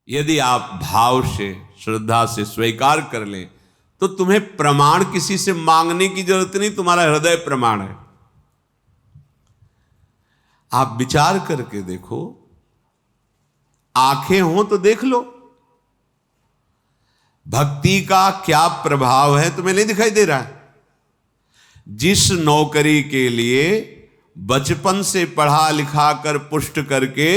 यदि आप भाव से, श्रद्धा से स्वीकार कर लें तो तुम्हें प्रमाण किसी से मांगने की जरूरत नहीं, तुम्हारा हृदय प्रमाण है। आप विचार करके देखो, आंखें हो तो देख लो, भक्ति का क्या प्रभाव है तुम्हें नहीं दिखाई दे रहा है? जिस नौकरी के लिए बचपन से पढ़ा लिखा कर पुष्ट करके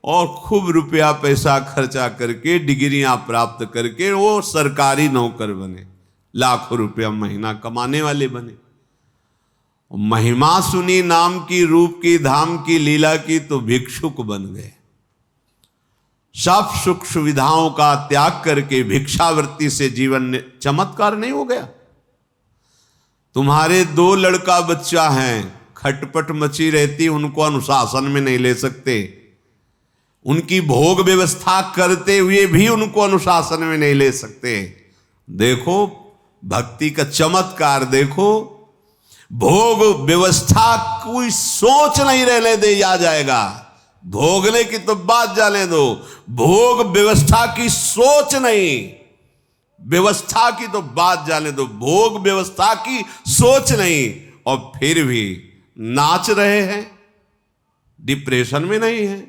और खूब रुपया पैसा खर्चा करके डिग्रियां प्राप्त करके वो सरकारी नौकर बने, लाखों रुपया महीना कमाने वाले बने, महिमा सुनी नाम की, रूप की, धाम की, लीला की, तो भिक्षुक बन गए। सब सुख सुविधाओं का त्याग करके भिक्षावृत्ति से जीवन चमत्कार नहीं हो गया? तुम्हारे 2 लड़का बच्चा हैं, खटपट मची रहती, उनको अनुशासन में नहीं ले सकते, उनकी भोग व्यवस्था करते हुए भी उनको अनुशासन में नहीं ले सकते। देखो भक्ति का चमत्कार, देखो भोग व्यवस्था कोई सोच नहीं रहने दे, आ जाएगा। भोगने की तो बात जाने दो, भोग व्यवस्था की सोच नहीं, व्यवस्था की तो बात जाने दो, भोग व्यवस्था की सोच नहीं, और फिर भी नाच रहे हैं, डिप्रेशन में नहीं है,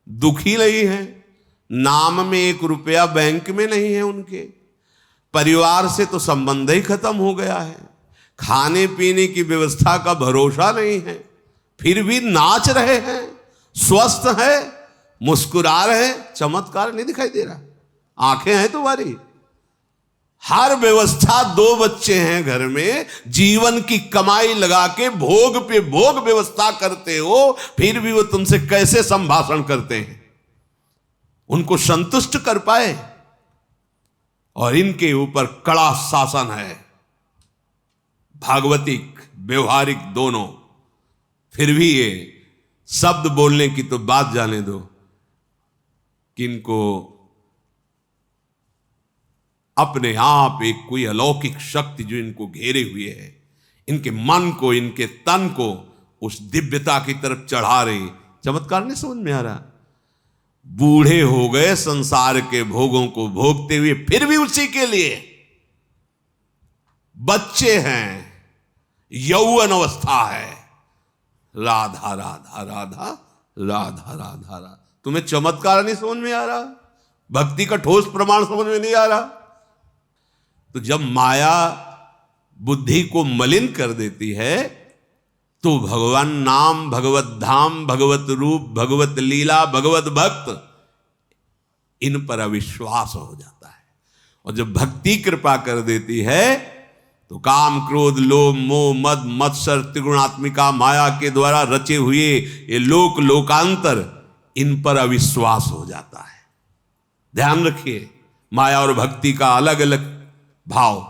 दुखी नहीं है, नाम में 1 रुपया बैंक में नहीं है, उनके परिवार से तो संबंध ही खत्म हो गया है, खाने पीने की व्यवस्था का भरोसा नहीं है, फिर भी नाच रहे हैं, स्वस्थ है, मुस्कुरा रहे हैं। चमत्कार नहीं दिखाई दे रहा? आंखें हैं तुम्हारी, हर व्यवस्था, 2 बच्चे हैं घर में, जीवन की कमाई लगा के भोग पे भोग व्यवस्था करते हो, फिर भी वो तुमसे कैसे संभाषण करते हैं? उनको संतुष्ट कर पाए? और इनके ऊपर कड़ा शासन है, भागवतिक व्यवहारिक दोनों, फिर भी ये शब्द बोलने की तो बात जाने दो कि इनको अपने आप एक कोई अलौकिक शक्ति जो इनको घेरे हुए है, इनके मन को, इनके तन को उस दिव्यता की तरफ चढ़ा रही। चमत्कार नहीं समझ में आ रहा? बूढ़े हो गए संसार के भोगों को भोगते हुए, फिर भी उसी के लिए बच्चे हैं, यौवन अवस्था है, राधा राधा राधा राधा राधा राधा। तुम्हें चमत्कार नहीं समझ में आ रहा? भक्ति का ठोस प्रमाण समझ में नहीं आ रहा? तो जब माया बुद्धि को मलिन कर देती है तो भगवान नाम, भगवत धाम, भगवत रूप, भगवत लीला, भगवत भक्त, इन पर अविश्वास हो जाता है। और जब भक्ति कृपा कर देती है तो काम, क्रोध, लोभ, मोह, मद, मत्सर, त्रिगुणात्मिका माया के द्वारा रचे हुए ये लोक लोकांतर, इन पर अविश्वास हो जाता है। ध्यान रखिए, माया और भक्ति का अलग अलग भाव।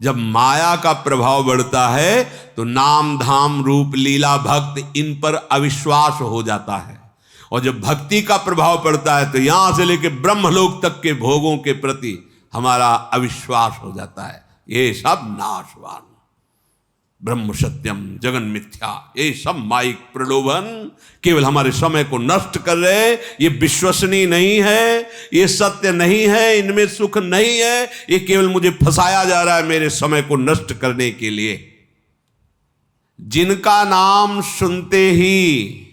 जब माया का प्रभाव बढ़ता है तो नाम, धाम, रूप, लीला, भक्त, इन पर अविश्वास हो जाता है। और जब भक्ति का प्रभाव पड़ता है तो यहां से लेकर ब्रह्मलोक तक के भोगों के प्रति हमारा अविश्वास हो जाता है। ये सब नाशवान, ब्रह्म सत्यम जगन मिथ्या, ये सब माइक प्रलोभन केवल हमारे समय को नष्ट कर रहे। ये विश्वसनीय नहीं है, ये सत्य नहीं है, इनमें सुख नहीं है, ये केवल मुझे फंसाया जा रहा है मेरे समय को नष्ट करने के लिए। जिनका नाम सुनते ही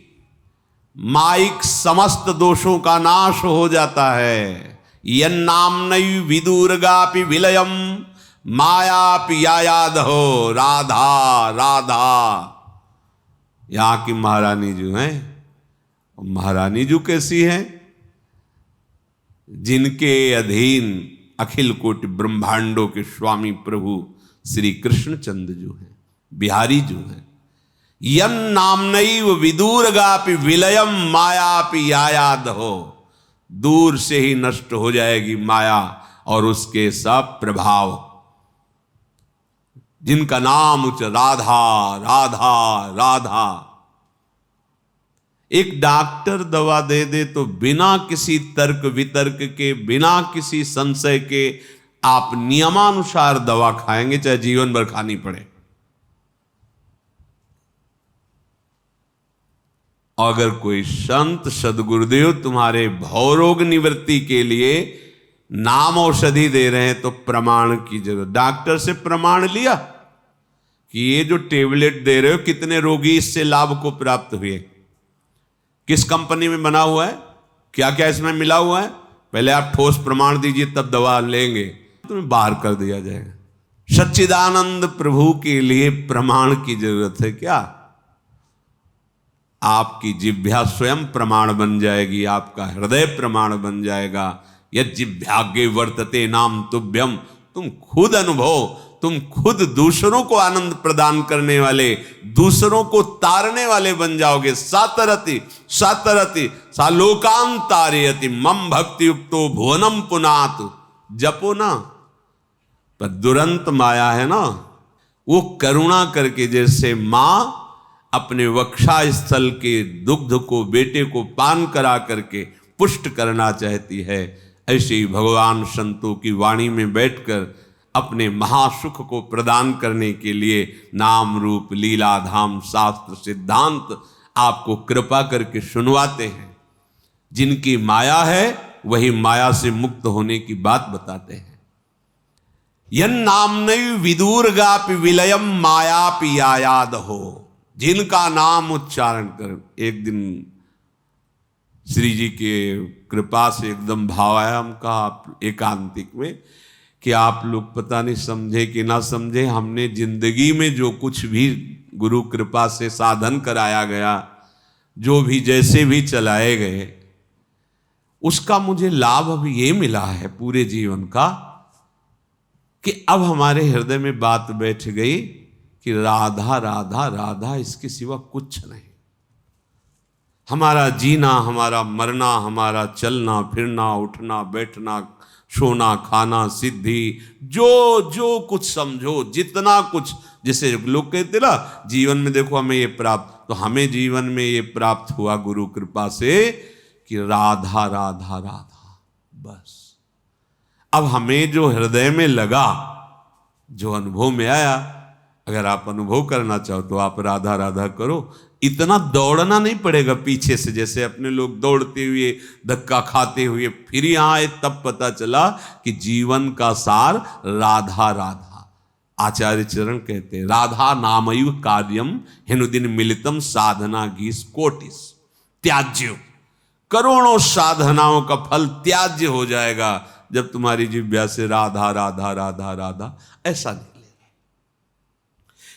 माइक समस्त दोषों का नाश हो जाता है। यन्नाम्नैव विदुर्गापि विलयम मायापि यायाद हो, राधा राधा। यहां की महारानी जो है, महारानी जो कैसी है? जिनके अधीन अखिल कोटि ब्रह्मांडों के स्वामी प्रभु श्री कृष्णचंद्र जो है, बिहारी जो है। यम नामनैव विदुर्गापि विलयम मायापि यायाद हो, दूर से ही नष्ट हो जाएगी माया और उसके सब प्रभाव। जिनका नाम उच्च राधा राधा राधा। एक डॉक्टर दवा दे दे तो बिना किसी तर्क वितर्क के, बिना किसी संशय के आप नियमानुसार दवा खाएंगे, चाहे जीवन भर खानी पड़े। अगर कोई संत सदगुरुदेव तुम्हारे भवरोग निवृत्ति के लिए नाम औषधि दे रहे हैं तो प्रमाण की जरूरत। डॉक्टर से प्रमाण लिया कि ये जो टेबलेट दे रहे हो कितने रोगी इससे लाभ को प्राप्त हुए, किस कंपनी में बना हुआ है, क्या क्या इसमें मिला हुआ है, पहले आप ठोस प्रमाण दीजिए तब दवा लेंगे, तुम्हें बाहर कर दिया जाएगा। सच्चिदानंद प्रभु के लिए प्रमाण की जरूरत है क्या? आपकी जिह्वा स्वयं प्रमाण बन जाएगी, आपका हृदय प्रमाण बन जाएगा। यज्जिह्वाग्रे वर्तते नाम तुभ्यम, तुम खुद अनुभव, तुम खुद दूसरों को आनंद प्रदान करने वाले, दूसरों को तारने वाले बन जाओगे। सातरति सातरति सालोकान तारयति मम भक्ति युक्तो भुवनम पुनातु। जपो ना, पर दुरंत माया है ना, वो करुणा करके जैसे मां अपने वक्षा स्थल के दुग्ध को बेटे को पान करा करके पुष्ट करना चाहती है, ऐसे ही भगवान संतों की वाणी में बैठकर अपने महासुख को प्रदान करने के लिए नाम रूप लीला धाम शास्त्र सिद्धांत आपको कृपा करके सुनवाते हैं। जिनकी माया है वही माया से मुक्त होने की बात बताते हैं। यन नामनैव विदुर्गापि विलयम मायापि यायाद हो। जिनका नाम उच्चारण कर, एक दिन श्री जी के कृपा से एकदम भाव आया हमका एकांतिक में कि आप लोग पता नहीं समझे कि ना समझे, हमने जिंदगी में जो कुछ भी गुरु कृपा से साधन कराया गया, जो भी जैसे भी चलाए गए, उसका मुझे लाभ अब ये मिला है पूरे जीवन का कि अब हमारे हृदय में बात बैठ गई कि राधा राधा राधा, इसके सिवा कुछ नहीं। हमारा जीना, हमारा मरना, हमारा चलना फिरना, उठना बैठना, सोना खाना, सिद्धि, जो जो कुछ समझो, जितना कुछ, जैसे लोग कहते ना जीवन में देखो हमें ये प्राप्त, तो हमें जीवन में ये प्राप्त हुआ गुरु कृपा से कि राधा राधा राधा। बस अब हमें जो हृदय में लगा, जो अनुभव में आया, अगर आप अनुभव करना चाहो तो आप राधा राधा करो। इतना दौड़ना नहीं पड़ेगा पीछे से, जैसे अपने लोग दौड़ते हुए धक्का खाते हुए फिर यहां आए, तब पता चला कि जीवन का सार राधा राधा। आचार्य चरण कहते हैं राधा नामैव कार्यम हिनुदिन मिलितम साधना गीस कोटिस त्याज्य। करोड़ों साधनाओं का फल त्याज्य हो जाएगा जब तुम्हारी जिह्वा से राधा राधा राधा राधा ऐसा निकले।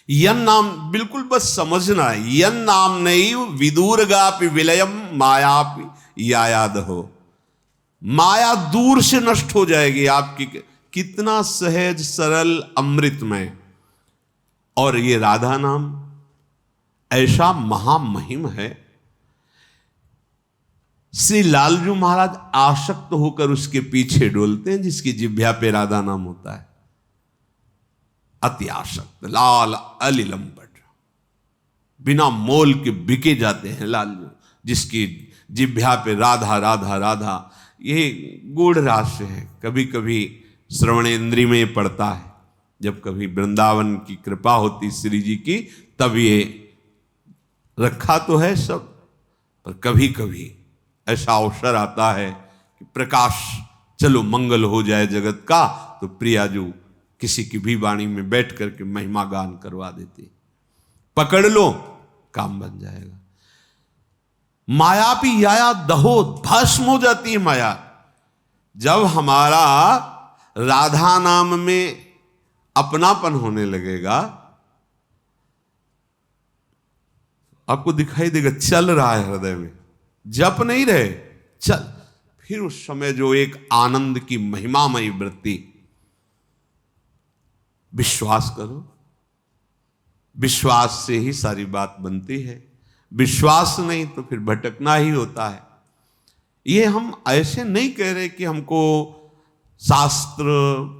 यन नाम, बिल्कुल बस समझना है, यन नाम नहीं विदुर्गापि विलयम मायापि यायाद हो। माया दूर से नष्ट हो जाएगी आपकी। कितना सहज सरल अमृतमय। और ये राधा नाम ऐसा महामहिम है, श्री लालजू महाराज आसक्त होकर उसके पीछे डोलते हैं जिसकी जिह्वा पे राधा नाम होता है। अति आसक्त लाल अलिलंपट, बिना मोल के बिके जाते हैं लालजू, जिसकी जिह्वा पे राधा राधा राधा। ये गूढ़ रहस्य है, कभी कभी श्रवणेन्द्रिय में पड़ता है, जब कभी वृंदावन की कृपा होती श्री जी की, तब ये रखा तो है सब, पर कभी कभी ऐसा अवसर आता है कि प्रकाश, चलो मंगल हो जाए जगत का, तो प्रियाजू किसी की भी वाणी में बैठ करके महिमा गान करवा देती। पकड़ लो, काम बन जाएगा। माया भी याया दहो, भस्म हो जाती है माया। जब हमारा राधा नाम में अपनापन होने लगेगा, आपको दिखाई देगा चल रहा है हृदय में, जप नहीं रहे, चल, फिर उस समय जो एक आनंद की महिमामयी वृत्ति। विश्वास करो, विश्वास से ही सारी बात बनती है। विश्वास नहीं तो फिर भटकना ही होता है। ये हम ऐसे नहीं कह रहे कि हमको शास्त्र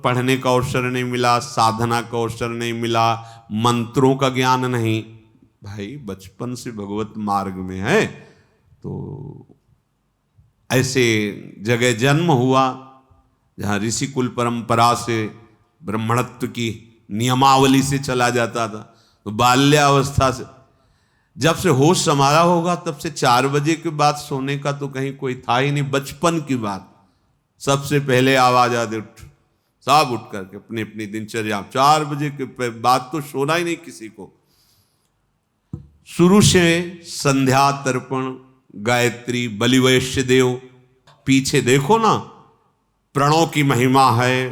पढ़ने का अवसर नहीं मिला, साधना का अवसर नहीं मिला, मंत्रों का ज्ञान नहीं। भाई बचपन से भगवत मार्ग में है तो ऐसे जगह जन्म हुआ जहाँ ऋषि कुल परंपरा से ब्राह्मणत्व की नियमावली से चला जाता था, तो बाल्यावस्था से जब से होश संभाला होगा तब से 4 बजे के बाद सोने का तो कहीं कोई था ही नहीं। बचपन की बात, सबसे पहले आवाज आदि उठ, सब उठ करके अपनी अपनी दिनचर्या, 4 बजे के बाद तो सोना ही नहीं किसी को। शुरू से संध्या तर्पण, गायत्री, बलिवैश्य देव, पीछे देखो ना प्रणव की महिमा है।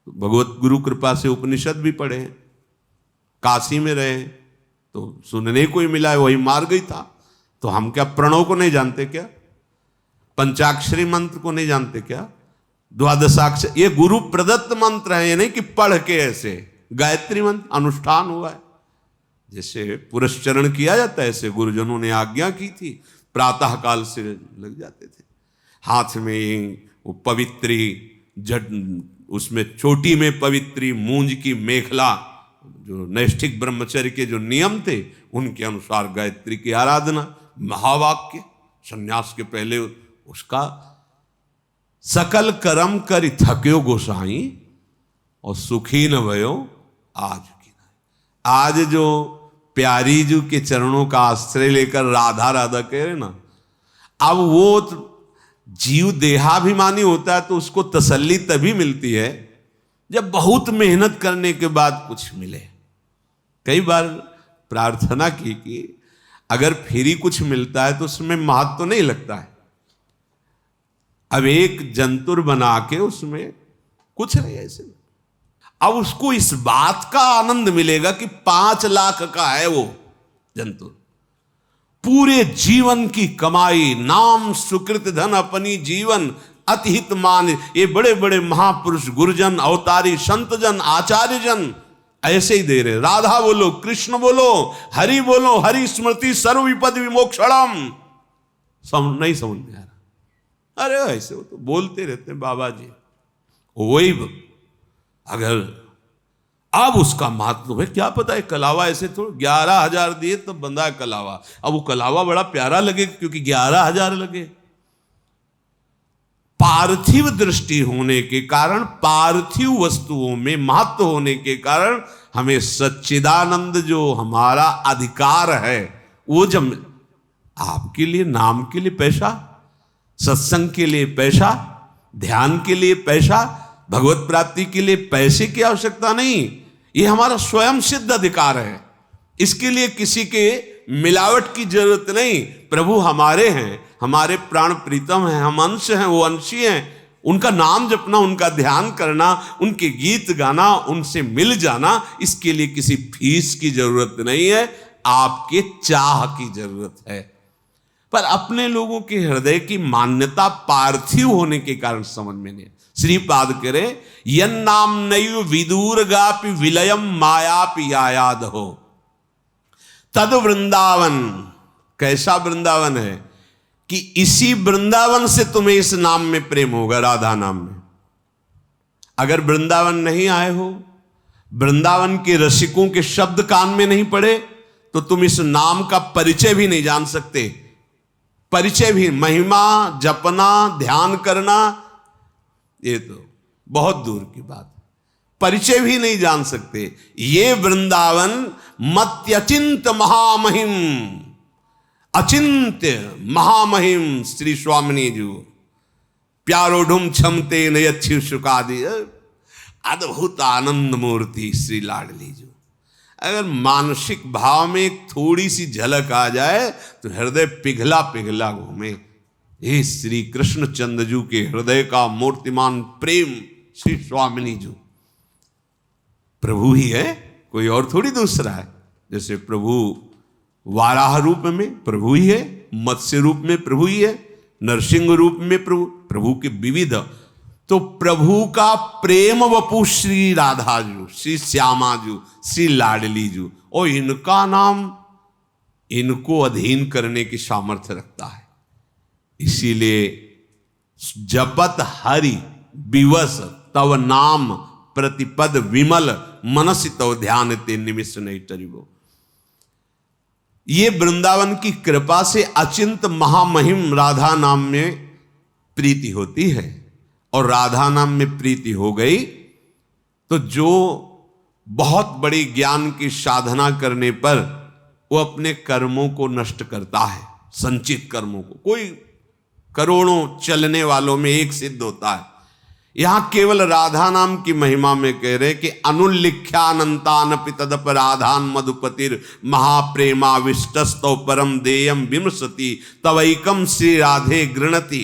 भगवत गुरु कृपा से उपनिषद भी पढ़े, काशी में रहे तो सुनने को ही मिला है, वही मार गई था। तो हम क्या प्रणव को नहीं जानते क्या? पंचाक्षरी मंत्र को नहीं जानते क्या? द्वादशाक्षर, ये गुरु प्रदत्त मंत्र है, ये नहीं कि पढ़ के ऐसे। गायत्री मंत्र अनुष्ठान हुआ है, जैसे पुरस्चरण किया जाता है ऐसे गुरुजनों ने आज्ञा की थी, प्रातः काल से लग जाते थे। हाथ में वो पवित्री जट, उसमें चोटी में पवित्री मूंज की मेखला, जो नैष्ठिक ब्रह्मचर्य के जो नियम थे उनके अनुसार गायत्री की आराधना, महावाक्य, संन्यास के पहले उसका सकल कर्म कर थक्यो गोसाई और सुखी न भयो आज की नहीं। आज जो प्यारी जी के चरणों का आश्रय लेकर राधा राधा कह रहे ना, अब वो जीव देहाभिमानी होता है तो उसको तसल्ली तभी मिलती है जब बहुत मेहनत करने के बाद कुछ मिले। कई बार प्रार्थना की कि अगर फिर ही कुछ मिलता है तो उसमें महत्व तो नहीं लगता है। अब एक जंतुर बना के उसमें कुछ नहीं ऐसे, अब उसको इस बात का आनंद मिलेगा कि 5 लाख का है वो जंतुर, पूरे जीवन की कमाई, नाम सुकृत धन अपनी जीवन अतिहित मान। ये बड़े बड़े महापुरुष, गुरुजन, अवतारी, संतजन, आचार्य जन ऐसे ही दे रहे। राधा बोलो, कृष्ण बोलो, हरि बोलो, हरि स्मृति सर्व विपद विमोक्षणम। नहीं समझ में आ रहा। अरे ऐसे वो तो बोलते रहते हैं बाबा जी, वही अगर अब उसका महत्व है क्या पता है। कलावा ऐसे तो 11,000 दिए तब बंदा है कलावा। अब वो कलावा बड़ा प्यारा लगे क्योंकि 11,000 लगे। पार्थिव दृष्टि होने के कारण, पार्थिव वस्तुओं में महत्व होने के कारण हमें सच्चिदानंद जो हमारा अधिकार है वो जब आपके लिए, नाम के लिए पैसा, सत्संग के लिए पैसा, ध्यान के लिए पैसा, भगवत प्राप्ति के लिए पैसे की आवश्यकता नहीं। ये हमारा स्वयं सिद्ध अधिकार है। इसके लिए किसी के मिलावट की जरूरत नहीं। प्रभु हमारे हैं, हमारे प्राण प्रीतम हैं, हम अंश हैं, वो अंशी हैं। उनका नाम जपना, उनका ध्यान करना, उनके गीत गाना, उनसे मिल जाना, इसके लिए किसी फीस की जरूरत नहीं है, आपके चाह की जरूरत है। पर अपने लोगों के हृदय की मान्यता पार्थिव होने के कारण समझ में नहीं। श्रीपाद करे यन नाम नयु विदूरगापि विलयम मायापि यायाद हो तद वृंदावन। कैसा वृंदावन है कि इसी वृंदावन से तुम्हें इस नाम में प्रेम होगा, राधा नाम में। अगर वृंदावन नहीं आए हो, वृंदावन के रसिकों के शब्द कान में नहीं पड़े, तो तुम इस नाम का परिचय भी नहीं जान सकते। परिचय भी, महिमा जपना, ध्यान करना, ये तो बहुत दूर की बात, परिचय भी नहीं जान सकते। ये वृंदावन मत्यचिंत महामहिम, अचिंत्य महामहिम श्री स्वामिनी जी प्यारोढ़ुम क्षमते नयच्छिव सुखादि, अद्भुत आनंद मूर्ति श्री लाडली जी। अगर मानसिक भाव में एक थोड़ी सी झलक आ जाए तो हृदय पिघला पिघला घूमे। हे श्री कृष्ण चंद्रजू के हृदय का मूर्तिमान प्रेम श्री स्वामिनी जी प्रभु ही है, कोई और थोड़ी दूसरा है। जैसे प्रभु वाराह रूप में प्रभु ही है, मत्स्य रूप में प्रभु ही है, नरसिंह रूप में प्रभु के विविध। तो प्रभु का प्रेम वपु श्री राधा जू, श्री श्यामा जू, श्री लाडली जू, और इनका नाम इनको अधीन करने की सामर्थ्य रखता है। इसीलिए जपत हरि विवश तव नाम प्रतिपद विमल मनसि तव ध्यान ते निमिष नहीं टरिबो। ये वृंदावन की कृपा से अचिंत महामहिम राधा नाम में प्रीति होती है, और राधा नाम में प्रीति हो गई तो जो बहुत बड़ी ज्ञान की साधना करने पर वो अपने कर्मों को नष्ट करता है, संचित कर्मों को। कोई करोड़ों चलने वालों में एक सिद्ध होता है। यहां केवल राधा नाम की महिमा में कह रहे कि अनुल्लिख्यानंतानपि तदपराधान मधुपतिर महाप्रेमाविष्टस्तौ परम देयम विमृशति तवैकम श्री राधे गृणति।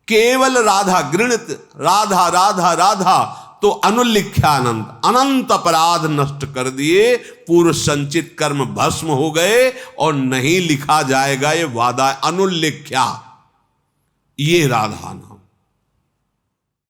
केवल राधा गृणित, राधा राधा राधा, तो अनुल्लिख्यानंत, अनंत अपराध नष्ट कर दिए, पूर्व संचित कर्म भस्म हो गए और नहीं लिखा जाएगा, ये वादा अनुल्लिख्या, ये राधा नाम।